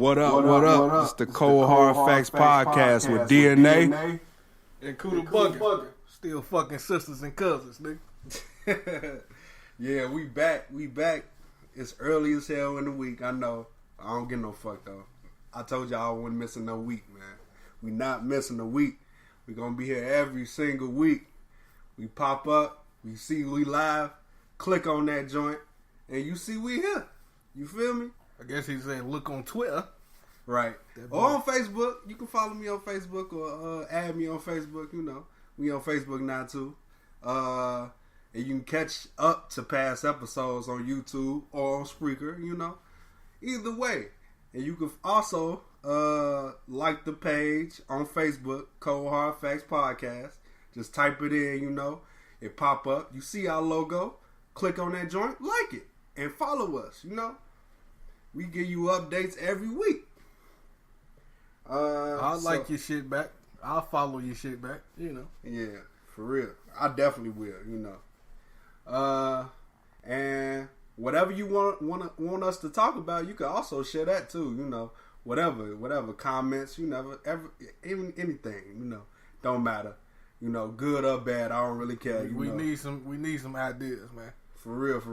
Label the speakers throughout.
Speaker 1: What up? It's the Cold Hard Facts Podcast with DNA.
Speaker 2: And Kuda Bugger. Still fucking sisters and cousins, nigga.
Speaker 1: Yeah, we back. It's early as hell in the week. I know. I don't get no fuck though. I told y'all I wasn't missing no week, man. We not missing a week. We gonna be here every single week. We pop up, we see we live, click on that joint, and you see we here. You feel me?
Speaker 2: I guess he's saying look on Twitter.
Speaker 1: Right. Or on Facebook. You can follow me on Facebook or add me on Facebook, you know. We on Facebook now too. And you can catch up to past episodes on YouTube or on Spreaker, you know. Either way. And you can also like the page on Facebook, Cold Hard Facts Podcast. Just type it in, you know. It pop up. You see our logo. Click on that joint. Like it. And follow us, you know. We give you updates every week.
Speaker 2: I'll like your shit back. I'll follow your shit back, you know.
Speaker 1: Yeah, for real. I definitely will, you know. And whatever you want us to talk about, you can also share that too, you know. Whatever comments, you know, anything, you know. Don't matter. You know, good or bad, I don't really care.
Speaker 2: We need some ideas, man.
Speaker 1: For real.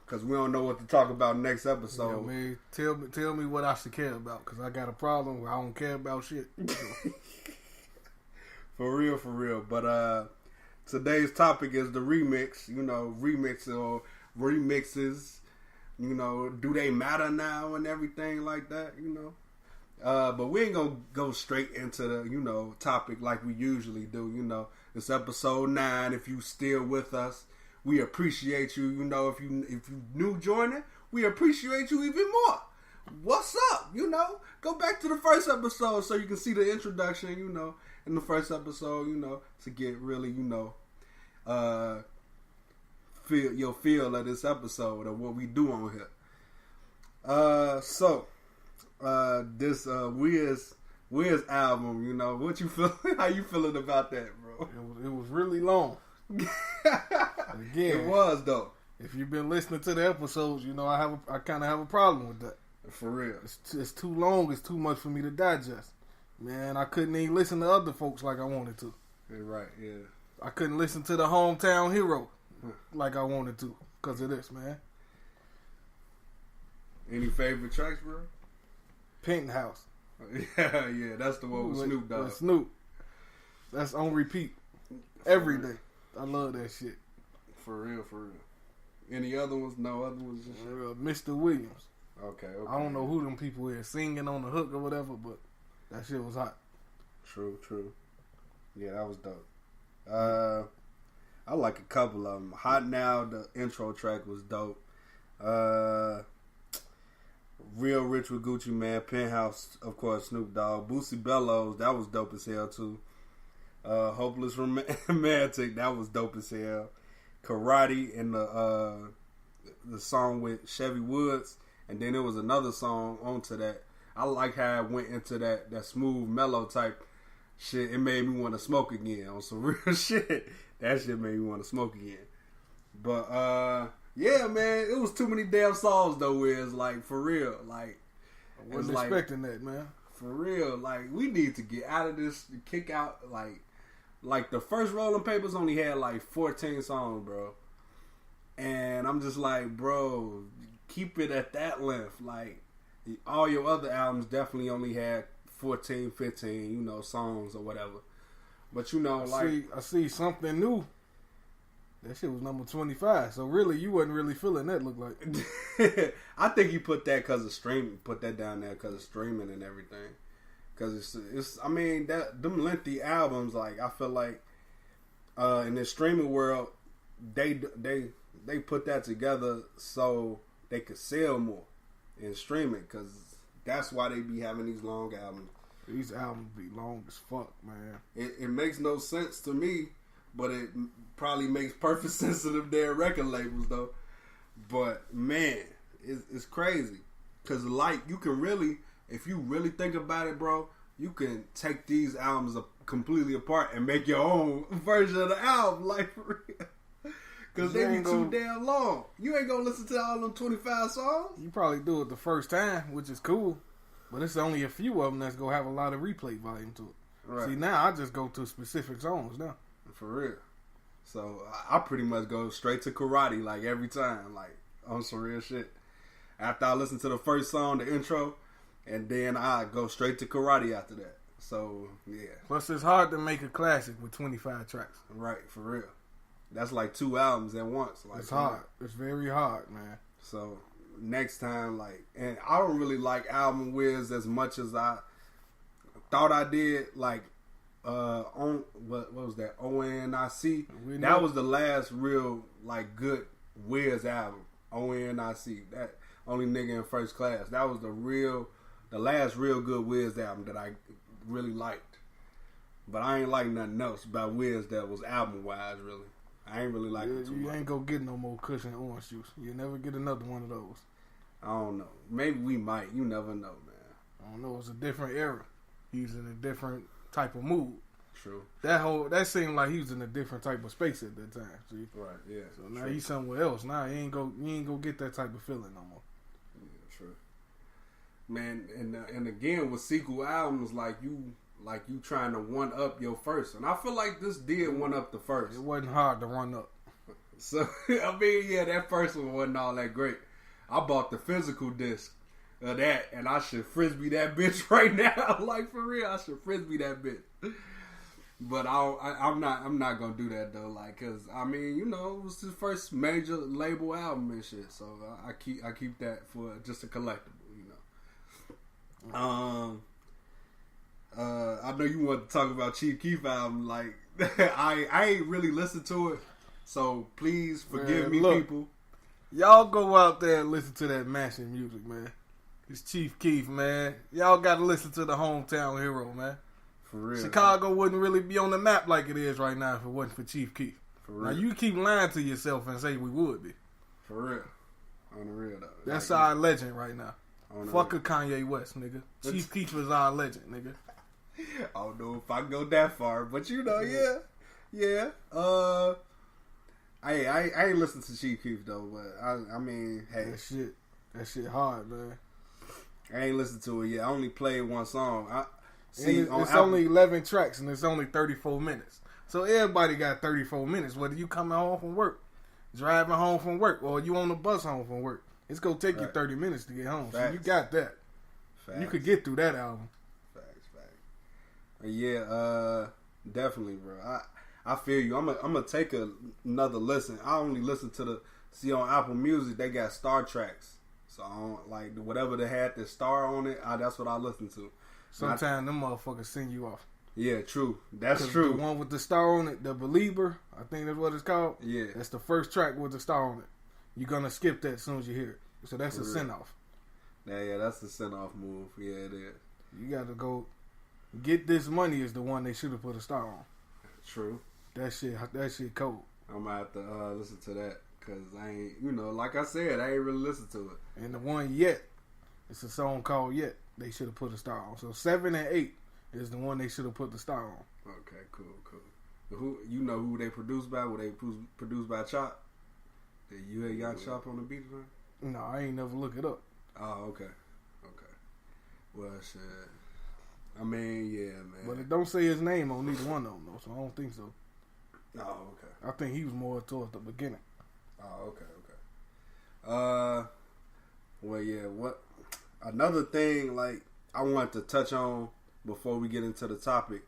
Speaker 1: Because we don't know what to talk about next episode.
Speaker 2: Yeah, man, tell me what I should care about. Because I got a problem where I don't care about shit.
Speaker 1: For real. But today's topic is the remix. You know, remixes. You know, do they matter now and everything like that, you know. But we ain't going to go straight into the, you know, topic like we usually do, you know. It's episode 9. If you still with us, we appreciate you. You know, if you new joining, we appreciate you even more. What's up? You know, go back to the first episode so you can see the introduction. You know, in the first episode, you know, to get really, you know, feel of this episode of what we do on here. This Wiz album, you know, what you feel? How you feeling about that, bro?
Speaker 2: It was really long. Again,
Speaker 1: it was though.
Speaker 2: If you've been listening to the episodes, you know I kind of have a problem with that.
Speaker 1: For real,
Speaker 2: it's too long. It's too much for me to digest. Man, I couldn't even listen to other folks like I wanted to.
Speaker 1: You're right. Yeah,
Speaker 2: I couldn't listen to the Hometown Hero like I wanted to because of this, man.
Speaker 1: Any favorite tracks, bro?
Speaker 2: Penthouse.
Speaker 1: Yeah, that's the one with Snoop Dogg.
Speaker 2: With Snoop. That's on repeat every day. I love that shit.
Speaker 1: For real. Any other ones? No other ones?
Speaker 2: Mr. Williams.
Speaker 1: Okay.
Speaker 2: I don't know who them people is singing on the hook or whatever, but that shit was hot.
Speaker 1: True. Yeah, that was dope. I like a couple of them. Hot Now, the intro track was dope. Real Rich with Gucci Mane, Penthouse, of course, Snoop Dogg. Boosie Bellows, that was dope as hell too. Hopeless Romantic, that was dope as hell. Karate and the song with Chevy Woods, and then there was another song onto that. I like how it went into that smooth, mellow type shit. It made me want to smoke again on some real shit. That shit made me want to smoke again. But yeah, man, it was too many damn songs though. Where it's like for real, like
Speaker 2: I wasn't expecting that, man.
Speaker 1: For real, like we need to get out of this, kick out like the first Rolling Papers only had like 14 songs, bro. And I'm just like, bro, keep it at that length. Like all your other albums definitely only had 14, 15, you know, songs or whatever. But you know,
Speaker 2: I see something new. That shit was number 25. So really, you wasn't really feeling that. Look like.
Speaker 1: I think he put that because of streaming. Put that down there because of streaming and everything. Because it's. I mean, them lengthy albums. Like I feel like, in the streaming world, they put that together so they could sell more in streaming. Because that's why they be having these long albums.
Speaker 2: These albums be long as fuck, man.
Speaker 1: It makes no sense to me. But it probably makes perfect sense to them damn record labels, though. But, man, it's crazy. Because, like, you can really, if you really think about it, bro, you can take these albums completely apart and make your own version of the album. Like, for real. Because they be too damn long. You ain't going to listen to all them 25 songs.
Speaker 2: You probably do it the first time, which is cool. But it's only a few of them that's gonna have a lot of replay volume to it.
Speaker 1: Right.
Speaker 2: See, now I just go to specific songs now.
Speaker 1: For real. So I pretty much go straight to karate like every time, like on some real shit. After I listen to the first song, the intro, and then I go straight to karate after that. So yeah.
Speaker 2: Plus, it's hard to make a classic with 25 tracks.
Speaker 1: Right, for real. That's like 2 albums at once. Like,
Speaker 2: it's hard. It's very hard, man.
Speaker 1: So next time, like, and I don't really like album whiz as much as I thought I did. Like, on what was that? ONIC. That was the last real like good Wiz album. ONIC. That Only Nigga in First Class. That was the last real good Wiz album that I really liked. But I ain't like nothing else about Wiz that was album wise. Really, I ain't really like it too much.
Speaker 2: You ain't gonna get no more cushion orange juice. You'll never get another one of those.
Speaker 1: I don't know. Maybe we might. You never know, man.
Speaker 2: I don't know. It's a different era. He's in a different type of mood.
Speaker 1: True.
Speaker 2: That seemed like he was in a different type of space at that time. See?
Speaker 1: Right. Yeah.
Speaker 2: So now he's somewhere else. Now you ain't gonna get that type of feeling no more.
Speaker 1: Yeah. True. Man, and again with sequel albums, like you trying to one up your first, and I feel like this did one up the first.
Speaker 2: It wasn't hard to run up.
Speaker 1: So I mean, yeah, that first one wasn't all that great. I bought the physical disc of that, and I should frisbee that bitch right now. Like for real, I should frisbee that bitch. But I'm not gonna do that though. Like, cause I mean, you know, it was his first major label album and shit. So I keep that for just a collectible, you know. I know you want to talk about Chief Keef album. Like, I ain't really listened to it, so please forgive me, people.
Speaker 2: Y'all go out there and listen to that mashing music, man. It's Chief Keef, man. Y'all got to listen to the hometown hero, man.
Speaker 1: For real.
Speaker 2: Chicago wouldn't really be on the map like it is right now if it wasn't for Chief Keef.
Speaker 1: For real.
Speaker 2: Now, you keep lying to yourself and say we would be.
Speaker 1: For real. On the real, though.
Speaker 2: That's like, our legend right now. Fuck
Speaker 1: real.
Speaker 2: a Kanye West, nigga. Chief Keef is our legend, nigga.
Speaker 1: I don't know if I go that far, but you know, yeah. I ain't listened to Chief Keef though, but I mean, hey,
Speaker 2: that shit hard, man.
Speaker 1: I ain't listened to it yet. I only played one song.
Speaker 2: It's only 11 tracks and it's only 34 minutes. So everybody got 34 minutes. Whether you coming home from work, driving home from work, or you on the bus home from work, it's gonna take you 30 minutes to get home. Facts. So you got that. Facts. You could get through that album.
Speaker 1: Facts. Yeah, definitely, bro. I feel you. I'm gonna take another listen. I only listen to on Apple Music they got star tracks. So I don't, like whatever they had the star on it, that's what I listen to.
Speaker 2: Sometimes them motherfuckers send you off.
Speaker 1: Yeah, true. That's true.
Speaker 2: The one with the star on it, The Believer, I think that's what it's called.
Speaker 1: Yeah.
Speaker 2: That's the first track with the star on it. You're gonna skip that as soon as you hear it. So that's a send off.
Speaker 1: Yeah, that's the send off move. Yeah, it is.
Speaker 2: You gotta go Get This Money is the one they should have put a star on.
Speaker 1: True.
Speaker 2: That shit cold.
Speaker 1: I'm gonna have to listen to that because I ain't, like I said, I ain't really listened to it.
Speaker 2: And the one Yet, it's a song called Yet. They should have put a star on. So 7 and 8 is the one they should have put the star on.
Speaker 1: Okay, cool. Who they produced by? Were they produced by Chop? You ain't got Chop on the beat, man?
Speaker 2: No, I ain't never look it up.
Speaker 1: Oh, okay. Well, shit. I mean, yeah, man.
Speaker 2: But it don't say his name on neither one of them, though, so I don't think so.
Speaker 1: Oh, okay.
Speaker 2: I think he was more towards the beginning.
Speaker 1: Oh, okay. Well, yeah, another thing, like, I wanted to touch on before we get into the topic,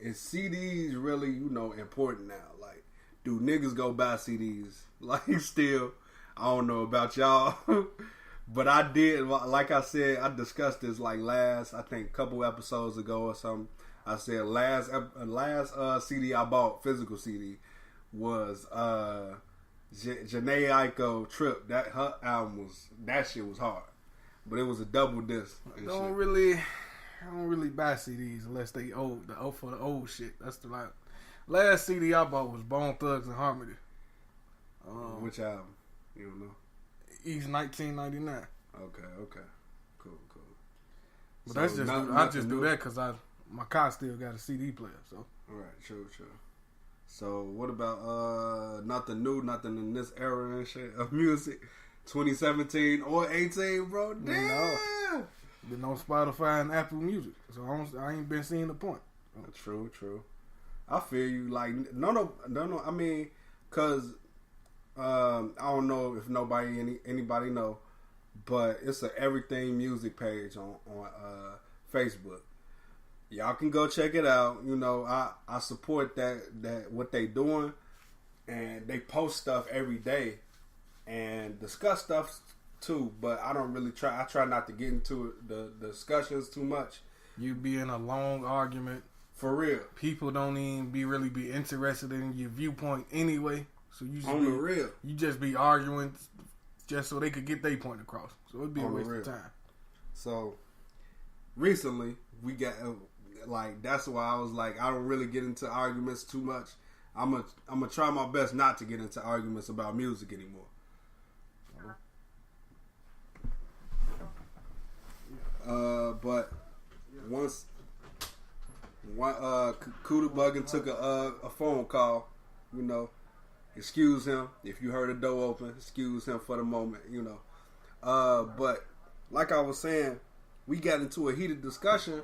Speaker 1: is CDs really, important now? Like, do niggas go buy CDs? Like, still, I don't know about y'all, but I did, like I said, I discussed this, like, I think, couple episodes ago or something. I said last CD I bought, physical CD, was Jhené Aiko Trip. Her album that shit was hard, but it was a double disc.
Speaker 2: I don't really buy CDs unless they old. For the old shit. That's the last CD I bought was Bone Thugs and Harmony.
Speaker 1: Which album? You don't know?
Speaker 2: East 1999.
Speaker 1: Okay, cool.
Speaker 2: But so that's just I just do that because my car still got a CD player. So
Speaker 1: all right, true. So what about nothing new, nothing in this era and shit of music? 2017 or 18, bro. Damn.
Speaker 2: No. Been on Spotify and Apple Music, so I ain't been seeing the point.
Speaker 1: True. I feel you. Like no. I mean, cause I don't know if anybody know, but it's a everything music page on Facebook. Y'all can go check it out. You know, I support that what they doing, and they post stuff every day and discuss stuff too. But I don't really try. I try not to get into the discussions too much.
Speaker 2: You be in a long argument.
Speaker 1: For real.
Speaker 2: People don't even really be interested in your viewpoint anyway. So you just
Speaker 1: on the real.
Speaker 2: You just be arguing just so they could get their point across. So it'd be a waste of time.
Speaker 1: So recently we got like that's why I was like I don't really get into arguments too much. I'm gonna try my best not to get into arguments about music anymore. But once Kuda Buggin took a phone call, you know, excuse him if you heard a door open, excuse him for the moment, you know. But like I was saying, we got into a heated discussion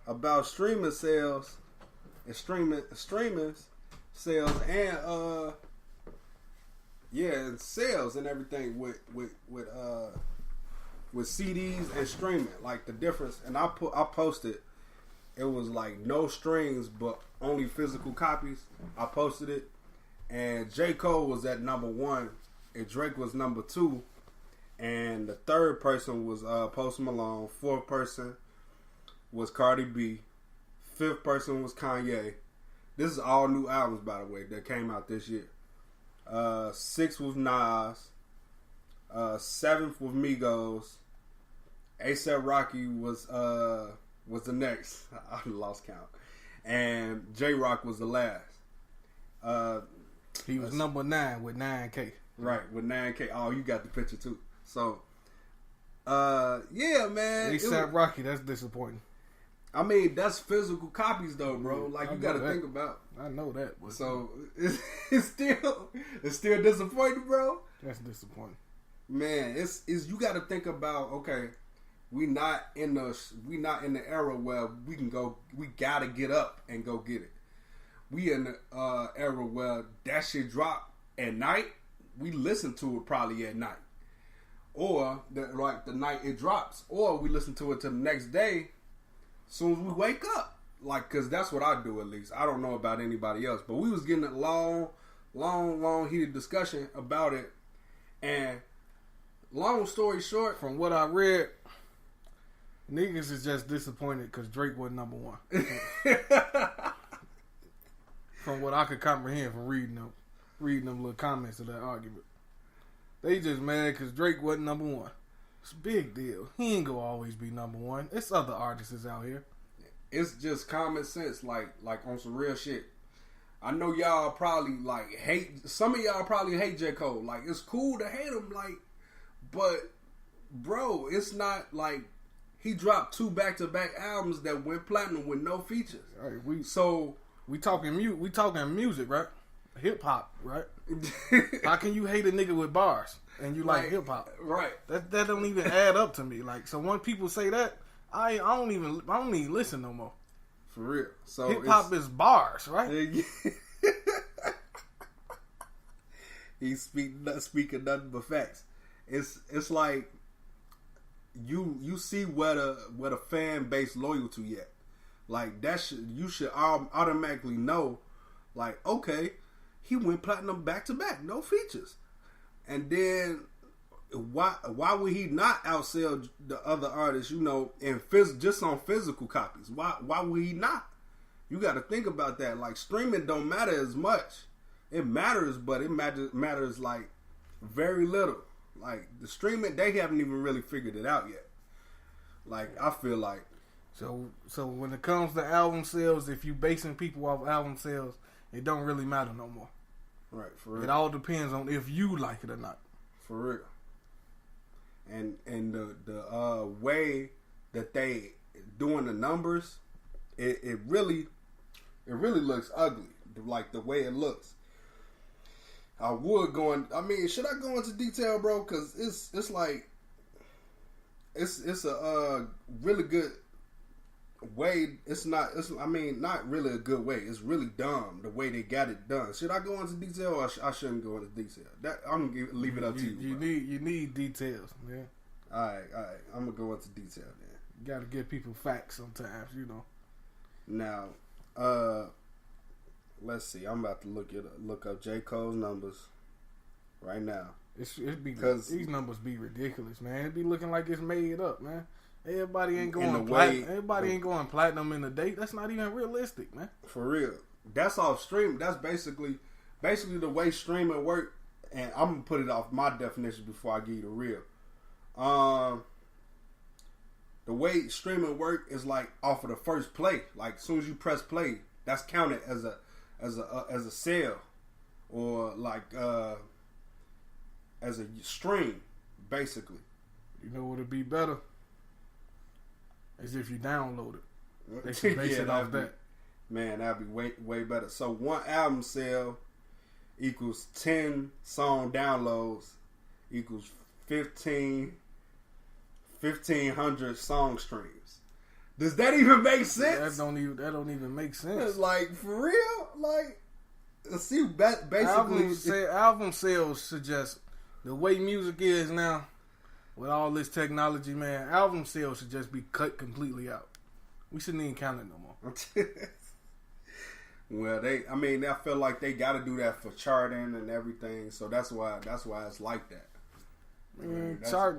Speaker 1: about streaming sales and streaming sales and and sales and everything with CDs and streaming, like the difference. And I posted. It was like no strings, but only physical copies. I posted it, and J. Cole was at number 1, and Drake was number 2, and the third person was Post Malone. Fourth person was Cardi B. Fifth person was Kanye. This is all new albums, by the way, that came out this year. 6th was Nas. 7th was Migos. A$AP Rocky was the next. I lost count. And J-Rock was the last.
Speaker 2: He was number 9 with 9K.
Speaker 1: Right, with 9K. Oh, you got the picture too. So, yeah, man.
Speaker 2: A$AP Rocky, that's disappointing.
Speaker 1: I mean, that's physical copies though, bro. Like, you got to think about.
Speaker 2: I know that. But
Speaker 1: so, it's still disappointing, bro.
Speaker 2: That's disappointing.
Speaker 1: Man, it's you got to think about, okay, we not in the era where we gotta get up and go get it. We in the era where that shit drop at night. We listen to it probably at night, or the night it drops, or we listen to it till the next day, soon as we wake up. Like, cause that's what I do at least. I don't know about anybody else, but we was getting a long heated discussion about it, and long story short,
Speaker 2: from what I read, niggas is just disappointed because Drake wasn't number 1. From what I could comprehend from reading them little comments of that argument, they just mad because Drake wasn't number 1. It's a big deal. He ain't gonna always be number 1. It's other artists out here.
Speaker 1: It's just common sense, like on some real shit. I know y'all probably hate. Some of y'all probably hate J. Cole. Like, it's cool to hate him, but bro, it's not like. He dropped 2 back-to-back albums that went platinum with no features.
Speaker 2: Right, we talking music, right? Hip hop, right? How can you hate a nigga with bars and you like hip hop?
Speaker 1: Right.
Speaker 2: That don't even add up to me. Like, so when people say that, I don't even listen no more.
Speaker 1: For real. So
Speaker 2: hip hop is bars, right?
Speaker 1: He's speaking nothing but facts. It's like. You see where the fan base loyalty at, like that you should automatically know, like, okay, he went platinum back to back, no features, and then why would he not outsell the other artists? You know, in just on physical copies. Why would he not? You got to think about that. Like, streaming don't matter as much. It matters, but it matters like very little. Like, the streaming, they haven't even really figured it out yet. Like, I feel like.
Speaker 2: So when it comes to album sales, if you basing people off album sales, it don't really matter no more.
Speaker 1: Right, for real.
Speaker 2: It all depends on if you like it or not.
Speaker 1: For real. And the way that they doing the numbers, it really looks ugly. Like, the way it looks. I would go in. I mean, should I go into detail, bro? Because it's like it's a really good way. I mean, not really a good way. It's really dumb the way they got it done. Should I go into detail or I shouldn't go into detail? That I'm gonna leave it up to you.
Speaker 2: You need details, man.
Speaker 1: All right. I'm gonna go into detail then.
Speaker 2: You got to give people facts sometimes, you know.
Speaker 1: Now, let's see. I'm about to look up J. Cole's numbers right now.
Speaker 2: Because these numbers be ridiculous, man. It be looking like it's made up, man. Everybody ain't going platinum in a day. That's not even realistic, man.
Speaker 1: For real. That's off stream. That's basically the way streaming work. And I'm gonna put it off my definition before I give you the real. The way streaming work is like off of the first play. Like as soon as you press play, that's counted as a sale, or like as a stream, basically.
Speaker 2: You know what would be better? As if you download it. They should base it off that.
Speaker 1: Man, that'd be way better. So one album sale equals 10 song downloads equals 1,500 song streams. Does that even make sense?
Speaker 2: That don't even make sense.
Speaker 1: It's like, for real? Like, see, basically,
Speaker 2: album sales suggest the way music is now. With all this technology, man, album sales should just be cut completely out. We shouldn't even count it no more.
Speaker 1: Well, I feel like they got to do that for charting and everything, so that's why it's like that.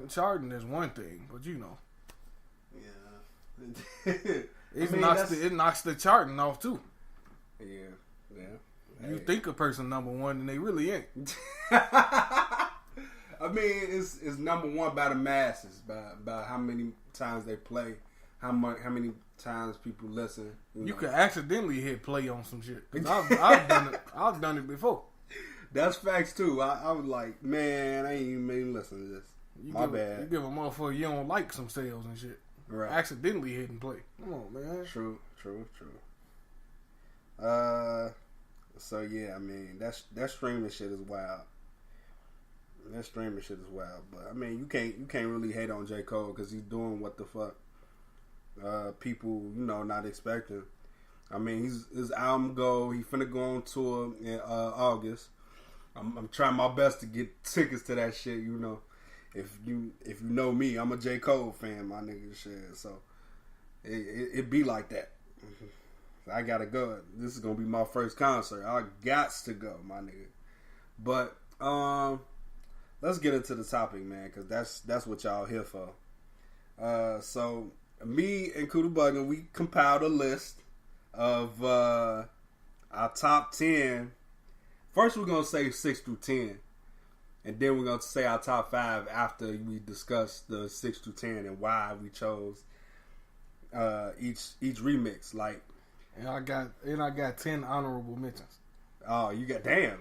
Speaker 2: Charting is one thing, but you know,
Speaker 1: yeah,
Speaker 2: it knocks the charting off too.
Speaker 1: Yeah.
Speaker 2: You think a person number one, and they really ain't.
Speaker 1: I mean, it's number one by the masses, by how many times they play, how many times people listen.
Speaker 2: You could accidentally hit play on some shit. I've done it. I've done it before.
Speaker 1: That's facts too. I was like, man, I ain't even listening to this. My bad.
Speaker 2: You give a motherfucker you don't like some sales and shit.
Speaker 1: Right.
Speaker 2: Accidentally hit and play. Come on, man.
Speaker 1: True. So yeah, I mean that streaming shit is wild. But I mean, you can't really hate on J. Cole because he's doing what the fuck people not expecting. I mean, his album he finna go on tour in August. I'm trying my best to get tickets to that shit. You know, if you know me, I'm a J. Cole fan, my nigga. Shit, so it be like that. I gotta go. This is gonna be my first concert. I gots to go, my nigga. But let's get into the topic, man, because that's what y'all here for. So me and Kuda Bugger, we compiled a list of our top 10. First, we're gonna say 6 through 10, and then we're gonna say our top 5 after we discuss the 6 through 10 and why we chose each remix. Like,
Speaker 2: and I got 10 honorable mentions.
Speaker 1: Oh, you got a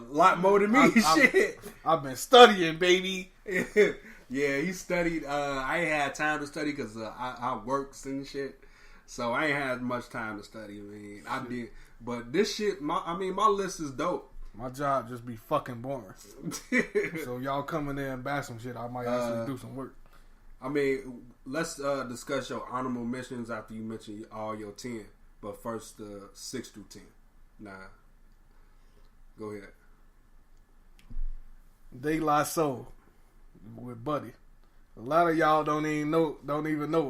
Speaker 1: lot more than me. Shit,
Speaker 2: I've been studying, baby.
Speaker 1: Yeah, he studied. I ain't had time to study because I works and shit, so I ain't had much time to study. I mean, I did, but this shit, my list is dope.
Speaker 2: My job just be fucking boring. So y'all come in there and buy some shit, I might actually do some work.
Speaker 1: I mean, let's discuss your honorable mentions after you mention all your 10. But first, 6 through 10. Nah. Go ahead.
Speaker 2: De La Soul with Buddy. A lot of y'all don't even know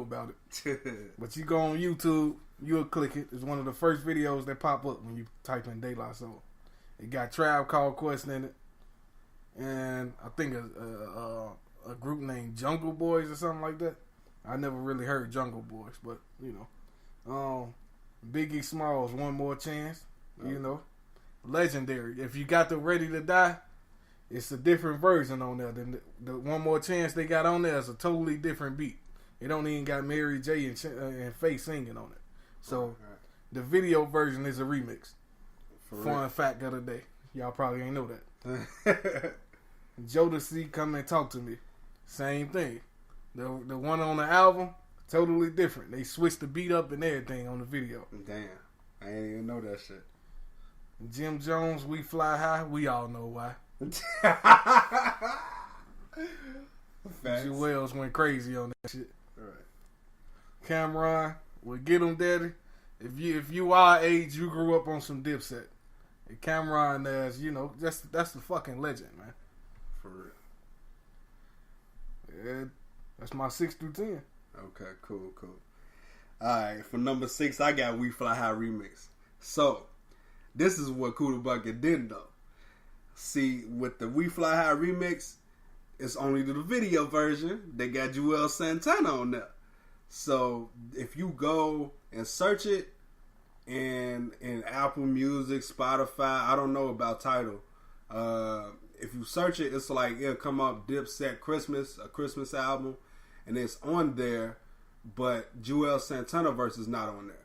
Speaker 2: about it. But you go on YouTube, you'll click it. It's one of the first videos that pop up when you type in De La Soul. It got Tribe Called Quest in it, and I think a group named Jungle Boys or something like that. I never really heard Jungle Boys, but Biggie Smalls, One More Chance. Legendary. If you got the Ready to Die, it's a different version on there. Than the One More Chance they got on there is a totally different beat. It don't even got Mary J and Faye singing on it. So the video version is a remix. Fun fact of the day. Y'all probably ain't know that. Jodeci, Come and Talk to Me. Same thing. The one on the album, totally different. They switched the beat up and everything on the video.
Speaker 1: Damn. I didn't even know that shit.
Speaker 2: Jim Jones, We Fly High. We all know why. Jewels went crazy on that shit.
Speaker 1: All right.
Speaker 2: Cameron, well, Get 'Em Daddy. If you our age, you grew up on some Dipset. And Cameron, that's the fucking legend, man.
Speaker 1: For real.
Speaker 2: Yeah, that's my 6 through 10.
Speaker 1: Okay, cool. Alright, for number 6, I got We Fly High remix. So, this is what Kuda Bucket didn't know. See, with the We Fly High remix, it's only the video version. They got Joel Santana on there. So, if you go and search it in Apple Music, Spotify, I don't know about Tidal. If you search it, it's like it'll come up Dipset Christmas, a Christmas album, and it's on there, but Joel Santana verse is not on there.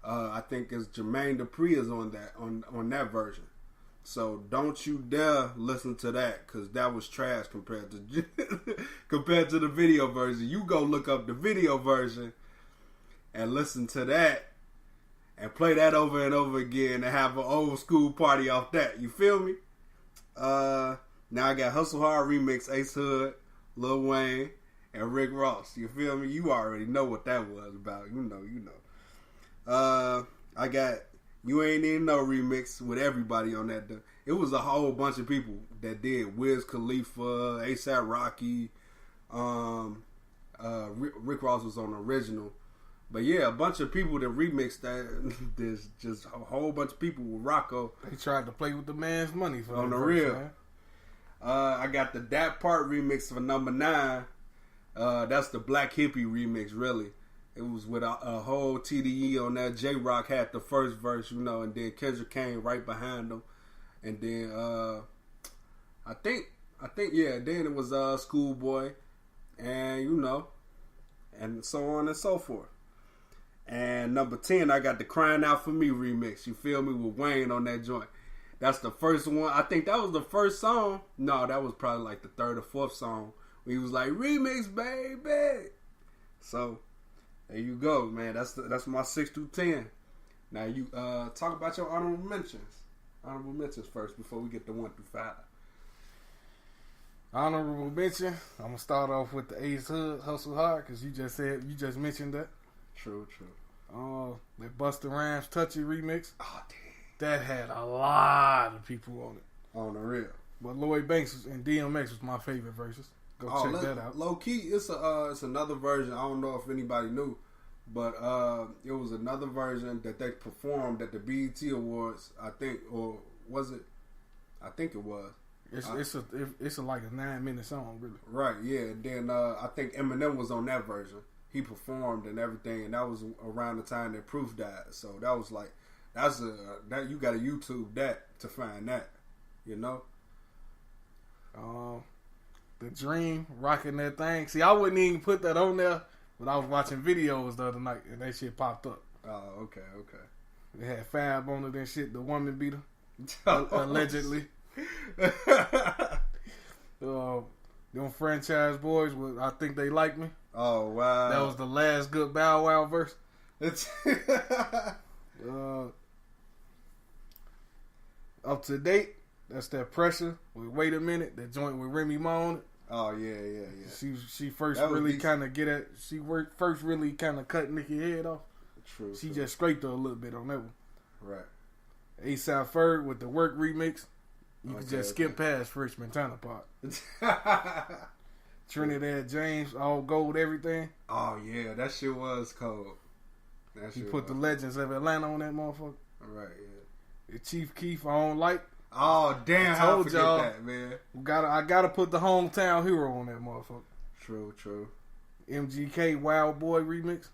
Speaker 1: I think it's Jermaine Dupri is on that version. So don't you dare listen to that, because that was trash compared to the video version. You go look up the video version and listen to that and play that over and over again and have an old school party off that. You feel me? Now I got Hustle Hard remix, Ace Hood, Lil Wayne, and Rick Ross. You feel me? You already know what that was about. You know. I got You Ain't Even Know remix with everybody on that. It was a whole bunch of people that did. Wiz Khalifa, ASAP Rocky, Rick Ross was on the original. But yeah, a bunch of people that remixed that. There's just a whole bunch of people with Rocco.
Speaker 2: They tried to play with the man's money for
Speaker 1: on the real. Man. I got the Dat Part remix for number 9. That's the Black Hippie remix, really. It was with a whole TDE on that. J-Rock had the first verse, and then Kendrick came right behind him. And then, I think, then it was Schoolboy, and, and so on and so forth. And number 10, I got the Crying Out For Me remix, you feel me, with Wayne on that joint. That's the first one. I think that was the first song. No, that was probably like the 3rd or 4th song. He was like, remix, baby. So, there you go, man. That's my 6 through 10. Now, you talk about your honorable mentions. Honorable mentions first before we get to 1 through 5.
Speaker 2: Honorable mention, I'm going to start off with the Ace Hood, Hustle Hard, because you just mentioned that.
Speaker 1: True.
Speaker 2: That Busta Rhymes Touchy remix.
Speaker 1: Oh, damn.
Speaker 2: That had a lot of people on it.
Speaker 1: On the real.
Speaker 2: But Lloyd Banks and DMX was my favorite verses. Go check that out.
Speaker 1: Low key, it's another version. I don't know if anybody knew, but it was another version that they performed at the BET Awards. I think, or was it? I think it was.
Speaker 2: It's like a 9-minute song, really.
Speaker 1: Right. Yeah. Then I think Eminem was on that version. He performed and everything, and that was around the time that Proof died. So that was like, that you got to YouTube that to find that,
Speaker 2: The Dream, Rocking That Thing. See, I wouldn't even put that on there, but I was watching videos the other night, and that shit popped up.
Speaker 1: Oh, okay.
Speaker 2: They had Fab on it and shit, the woman beater, allegedly. Them Franchise Boys, I Think They Like Me.
Speaker 1: Oh, wow.
Speaker 2: That was the last good Bow Wow verse. Up to Date. That's that Pressure. Wait a Minute. That joint with Remy Ma on it.
Speaker 1: Oh yeah.
Speaker 2: She first really kind of first really kind of cut Nicki head off.
Speaker 1: True.
Speaker 2: She just scraped her a little bit on that one.
Speaker 1: Right.
Speaker 2: A$AP Ferg with the Work remix. You can just skip past French Montana part. Trinidad James, All Gold, Everything.
Speaker 1: Oh yeah, that shit was cold.
Speaker 2: He put the Legends of Atlanta on that motherfucker.
Speaker 1: Right. Yeah.
Speaker 2: The Chief Keef, I Don't Like.
Speaker 1: Oh damn! I told y'all that, man.
Speaker 2: I gotta put the Hometown Hero on that motherfucker.
Speaker 1: True.
Speaker 2: MGK Wild Boy remix.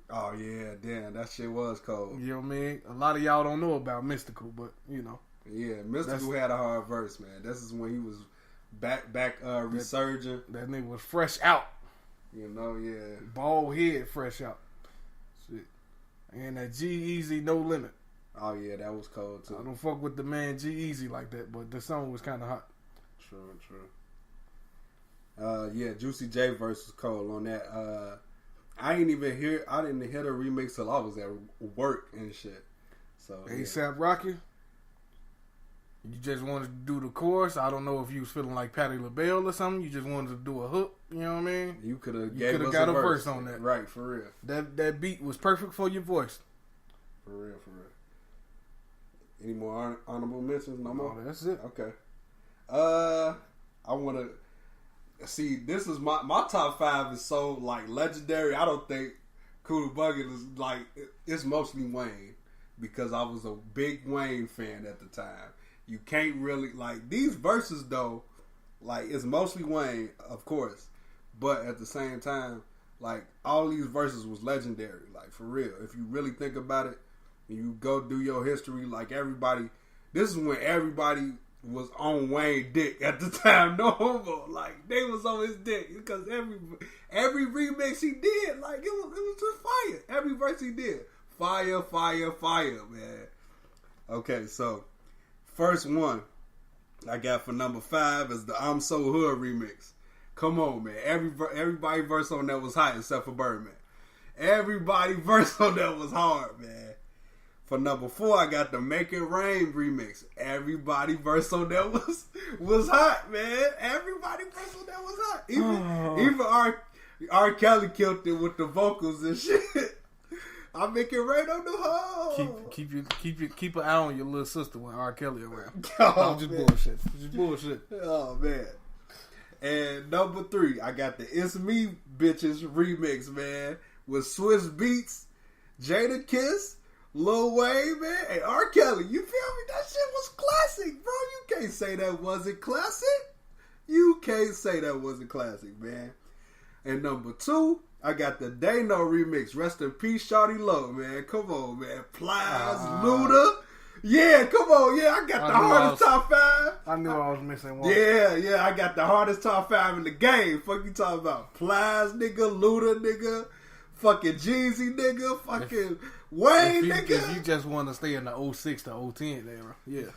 Speaker 1: Oh yeah, damn, that shit was cold.
Speaker 2: You know what I mean? A lot of y'all don't know about Mystical, but
Speaker 1: Yeah, Mystical had a hard verse, man. This is when he was back resurging.
Speaker 2: That nigga was fresh out.
Speaker 1: Yeah.
Speaker 2: Bald head fresh out. Shit. And that G-Eazy No Limit.
Speaker 1: Oh yeah, that was cold too.
Speaker 2: I don't fuck with the man G-Eazy like that, but the song was kind of hot.
Speaker 1: True. Yeah, Juicy J verse was cold on that. I didn't hear the remix till I was at work and shit. So
Speaker 2: A$AP Rocky. You just wanted to do the chorus. I don't know if you was feeling like Patti LaBelle or something. You just wanted to do a hook. You know what I mean?
Speaker 1: You could have
Speaker 2: got a verse on that.
Speaker 1: Right, for real.
Speaker 2: That beat was perfect for your voice.
Speaker 1: For real. Any more honorable mentions? No more?
Speaker 2: Oh, that's it.
Speaker 1: Okay. I want to see. This is my top 5 is so like legendary. I don't think Cool Bucket is like, it's mostly Wayne because I was a big Wayne fan at the time. You can't really like these verses though. Like it's mostly Wayne, of course, but at the same time, like all these verses was legendary. Like for real, if you really think about it. You go do your history like everybody. This is when everybody was on Wayne dick at the time. No homo, like they was on his dick because every remix he did, like it was just fire. Every verse he did, fire, man. Okay, so first one I got for number 5 is the I'm So Hood remix. Come on, man. Everybody verse on that was hot except for Birdman. Everybody verse on that was hard, man. For number 4, I got the Make It Rain remix. Everybody verse on that was hot, man. Everybody verse on that was hot. Even R. Kelly killed it with the vocals and shit. I make it rain on the hole.
Speaker 2: Keep an eye on your little sister when R. Kelly around.
Speaker 1: Oh,
Speaker 2: just bullshit.
Speaker 1: Oh man. And number 3, I got the It's Me Bitches remix, man, with Swiss Beats, Jada Kiss, Lil Wayne, man, and R. Kelly. You feel me? That shit was classic, bro. You can't say that wasn't classic. You can't say that wasn't classic, man. And number 2, I got the Dano remix. Rest in peace, Shawty Low, man. Come on, man. Plies, Luda. Yeah, come on. Yeah, I got the hardest top 5.
Speaker 2: I knew I was missing one.
Speaker 1: Yeah, I got the hardest top 5 in the game. Fuck you talking about? Plies, nigga. Luda, nigga. Fucking Jeezy, nigga. Fucking Wayne, nigga.
Speaker 2: If you just want to stay in the 06 to 010 era. Yeah.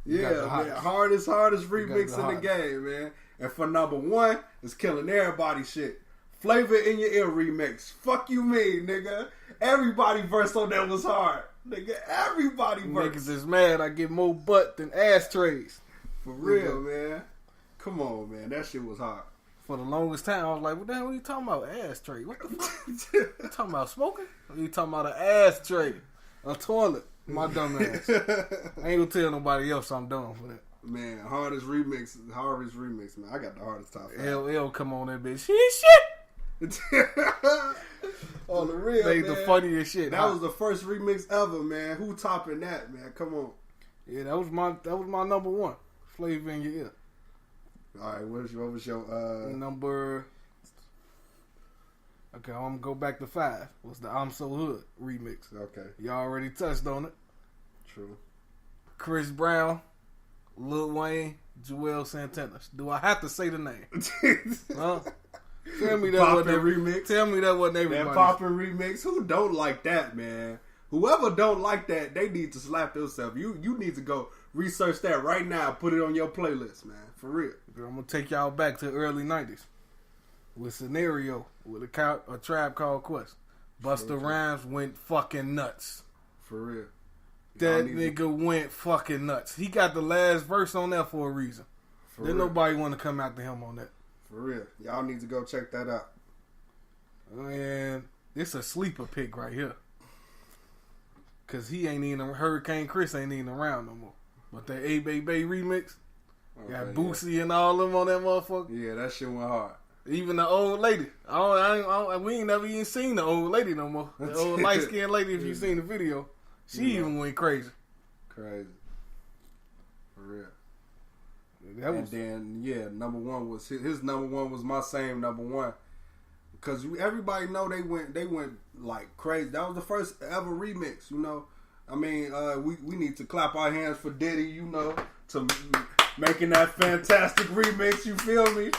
Speaker 1: Yeah, man. Hardest remix in the game, man. And for number 1, it's killing everybody shit. Flavor in Your Ear remix. Fuck you mean, nigga. Everybody verse on that was hard. Nigga, everybody verse.
Speaker 2: Niggas is mad I get more butt than ashtrays.
Speaker 1: For real, man. Come on, man. That shit was hard.
Speaker 2: For the longest time, I was like, what the hell are you talking about? Ashtray? What the fuck? You talking about smoking? Or you talking about an ashtray? A toilet? My dumb ass. I ain't gonna tell nobody else I'm done for that.
Speaker 1: Man, hardest remix, man. I got the hardest top 5.
Speaker 2: LL come on that bitch. Shit.
Speaker 1: On the real,
Speaker 2: they
Speaker 1: man.
Speaker 2: The funniest shit.
Speaker 1: That was the first remix ever, man. Who topping that, man? Come on.
Speaker 2: Yeah, that was my number 1. Flavor in Your Ear.
Speaker 1: All right, what was your
Speaker 2: number? Okay, I'm gonna go back to 5. Was the I'm So Hood remix?
Speaker 1: Okay,
Speaker 2: you already touched on it.
Speaker 1: True.
Speaker 2: Chris Brown, Lil Wayne, Joel Santana. Do I have to say the name? Huh? Tell me that wasn't that remix. Tell me that wasn't everybody.
Speaker 1: That poppin' remix. Who don't like that, man? Whoever don't like that, they need to slap themselves. You need to go research that right now. Put it on your playlist, man. For real.
Speaker 2: I'm gonna take y'all back to the early '90s with Scenario with a Tribe Called Quest. Busta Rhymes went fucking nuts.
Speaker 1: For real.
Speaker 2: That nigga went fucking nuts. He got the last verse on there for a reason. Then nobody want to come after him on that.
Speaker 1: For real. Y'all need to go check that out.
Speaker 2: And it's a sleeper pick right here. Cause he ain't even Hurricane Chris ain't even around no more. But that A Bay Bay remix, got Boosie and all them on that motherfucker.
Speaker 1: Yeah, that shit went hard.
Speaker 2: Even the old lady. We ain't never even seen the old lady no more. The old light skinned lady, if you seen the video, she even went crazy.
Speaker 1: Crazy. For real.
Speaker 2: Then
Speaker 1: number 1 was his number 1 was my same number 1. Because everybody know they went like crazy. That was the first ever remix, you know. I mean, we need to clap our hands for Diddy, you know, to making that fantastic remix. You feel me?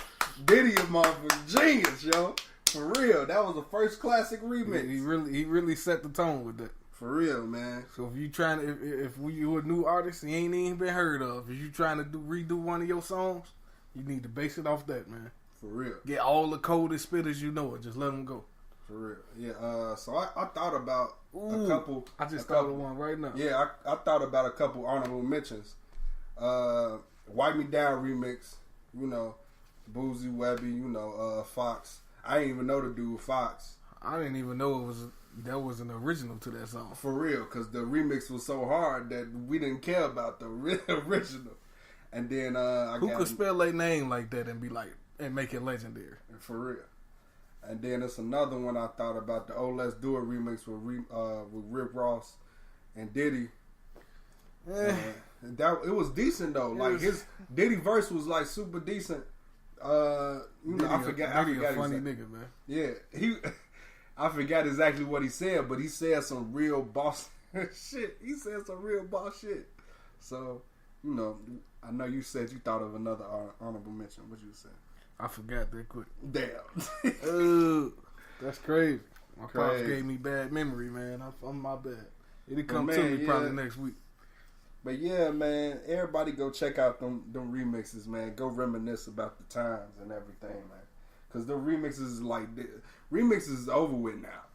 Speaker 1: Diddy, a motherfucking genius, yo. For real, that was the first classic remix.
Speaker 2: Yeah, he really set the tone with that.
Speaker 1: For real, man.
Speaker 2: So if you trying to, if you a new artist, he ain't even been heard of. If you trying to redo one of your songs, you need to base it off that, man.
Speaker 1: For real.
Speaker 2: Get all the coldest spitters you know and just let them go.
Speaker 1: For real. Yeah. So I thought about a couple.
Speaker 2: I just thought of one right now.
Speaker 1: Yeah, I thought about a couple honorable mentions. Wipe Me Down remix. Boozy Webby. Fox. I didn't even know the dude Fox.
Speaker 2: I didn't even know that was an original to that song.
Speaker 1: For real, because the remix was so hard that we didn't care about the original. And then
Speaker 2: who could spell their name like that and make it legendary?
Speaker 1: For real. And then it's another one I thought about, the Oh Let's Do It remix with Rick Ross and Diddy. It was decent though. His Diddy verse was like super decent. I forgot.
Speaker 2: Diddy a funny nigga, man.
Speaker 1: Yeah, I forgot exactly what he said, but he said some real boss shit. He said some real boss shit. So, I know you said you thought of another honorable mention. What you said?
Speaker 2: I forgot that quick.
Speaker 1: Damn.
Speaker 2: That's crazy. My pops gave me bad memory, man. I'm my bad. It'll come to me probably next week.
Speaker 1: But yeah, man, everybody go check out them remixes, man. Go reminisce about the times and everything, man. Because the remixes is over with now.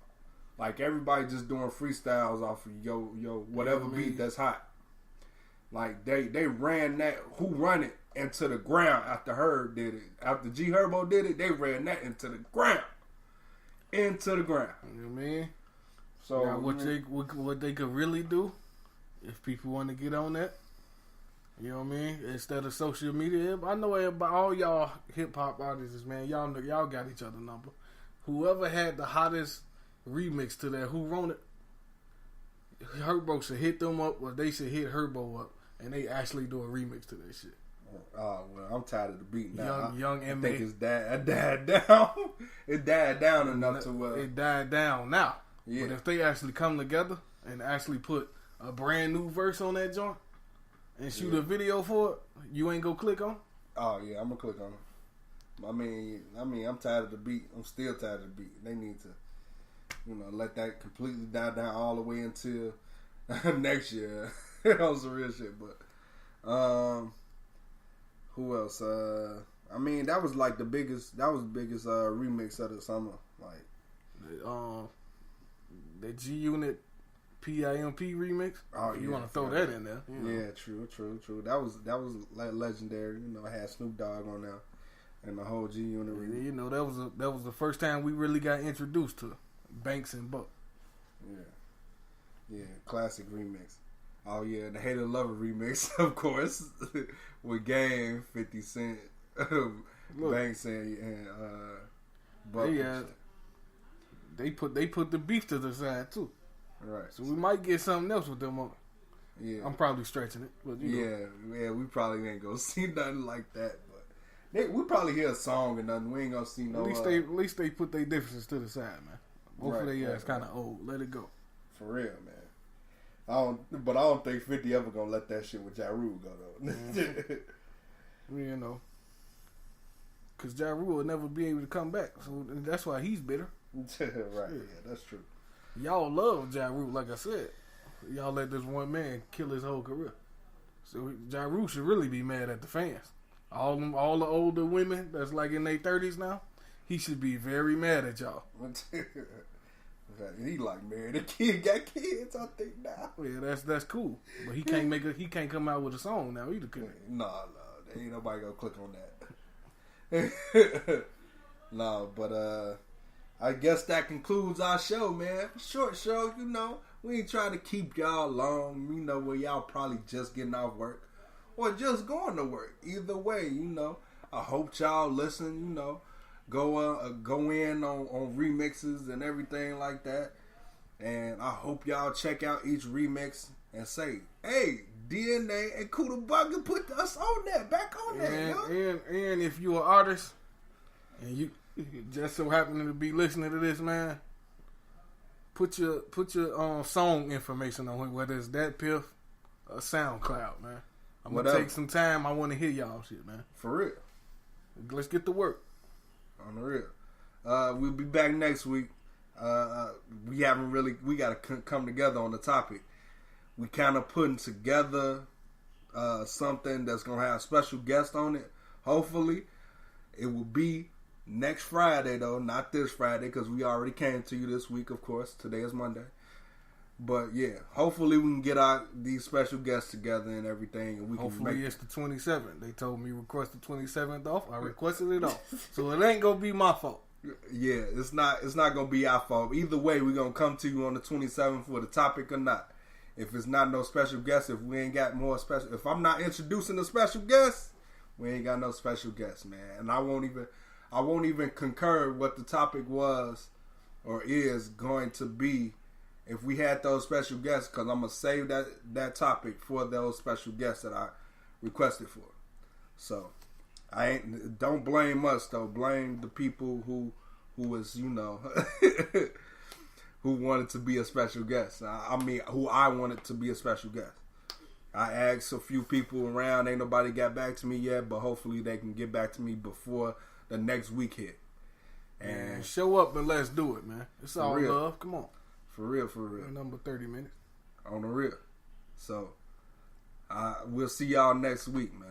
Speaker 1: Like, everybody just doing freestyles off of yo whatever beat that's hot. Like, they ran that, who run it, into the ground after Herb did it. After G Herbo did it, they ran that into the ground. Into the ground.
Speaker 2: You know what I mean?
Speaker 1: So
Speaker 2: now, what they could really do, if people want to get on that, you know what I mean? Instead of social media, I know all y'all hip hop artists, man. Y'all got each other number. Whoever had the hottest remix to that, who wrote it, Herbo should hit them up, or they should hit Herbo up, and they actually do a remix to that shit.
Speaker 1: Oh, well, I'm tired of the beat
Speaker 2: now. Young
Speaker 1: I think it's died down. It died down enough to
Speaker 2: it died down now.
Speaker 1: Yeah.
Speaker 2: But if they actually come together and actually put a brand new verse on that joint and shoot a video for it, you ain't gonna click on?
Speaker 1: Oh yeah, I'm gonna click on it. I mean, I'm tired of the beat. I'm still tired of the beat. They need to, let that completely die down all the way until next year. That was some real shit. But who else? That was like the biggest. That was the biggest remix of the summer. Like
Speaker 2: the G Unit PIMP remix.
Speaker 1: Oh,
Speaker 2: you want to throw that in there?
Speaker 1: Yeah, true. That was like legendary. I had Snoop Dogg on there, and the whole G Unit remix.
Speaker 2: That was the first time we really got introduced to Banks and Buck.
Speaker 1: Yeah, classic remix. Oh yeah, the Hater Lover remix, of course, with Game, 50 Cent, Banks and Buck.
Speaker 2: They put the beef to the side too.
Speaker 1: Right.
Speaker 2: So we might get something else with them on.
Speaker 1: Yeah.
Speaker 2: I'm probably stretching it. But
Speaker 1: we probably ain't gonna see nothing like that. But we probably hear a song and nothing. We ain't gonna see no.
Speaker 2: At least they put their differences to the side, man. Both of their ass kind of old. Let it go.
Speaker 1: For real, man. I don't think 50 ever gonna let that shit with Ja Rule go though.
Speaker 2: Cause Ja Rule will never be able to come back, so that's why he's bitter.
Speaker 1: Right, yeah, that's true.
Speaker 2: Y'all love Ja Rule, like I said. Y'all let this one man kill his whole career. So Ja Rule should really be mad at the fans. All the older women that's like in their 30s now, he should be very mad at y'all.
Speaker 1: He like married a kid, got kids, I think now.
Speaker 2: Yeah, that's cool. But he can't come out with a song now either.
Speaker 1: No, ain't nobody gonna click on that. No, but I guess that concludes our show, man. Short show, we ain't trying to keep y'all long. Where y'all probably just getting off work or just going to work. Either way, I hope y'all listen. Go in on remixes and everything like that. And I hope y'all check out each remix and say, hey, DNA and Kuda Bugger put us on that, back on that.
Speaker 2: And if you're an artist and you just so happen to be listening to this, man, put your song information on it, whether it's that Piff or SoundCloud, man. I'm going to take some time. I want to hear y'all shit, man.
Speaker 1: For real.
Speaker 2: Let's get to work.
Speaker 1: On the real. We'll be back next week. We got to come together on the topic. We kind of putting together something that's going to have a special guest on it. Hopefully, it will be next Friday, though, not this Friday, because we already came to you this week, of course. Today is Monday. But yeah, hopefully we can get these special guests together and everything, and we
Speaker 2: hopefully
Speaker 1: can make
Speaker 2: it's the 27th. They told me request the 27th off. I requested it off, so it ain't gonna be my fault.
Speaker 1: Yeah, it's not gonna be our fault. Either way, we're gonna come to you on the 27th for the topic or not. If it's not no special guest, if we ain't got more special, if I'm not introducing a special guest, we ain't got no special guest, man. And I won't even concur what the topic was or is going to be if we had those special guests, because I'm gonna save that topic for those special guests that I requested for. So don't blame us though. Blame the people who was who wanted to be a special guest. I mean, who I wanted to be a special guest. I asked a few people around. Ain't nobody got back to me yet, but hopefully they can get back to me before the next week hit. And
Speaker 2: show up and let's do it, man. It's all
Speaker 1: real.
Speaker 2: love. Come on.
Speaker 1: For real.
Speaker 2: Number 30 minutes.
Speaker 1: On the real. So, we'll see y'all next week, man.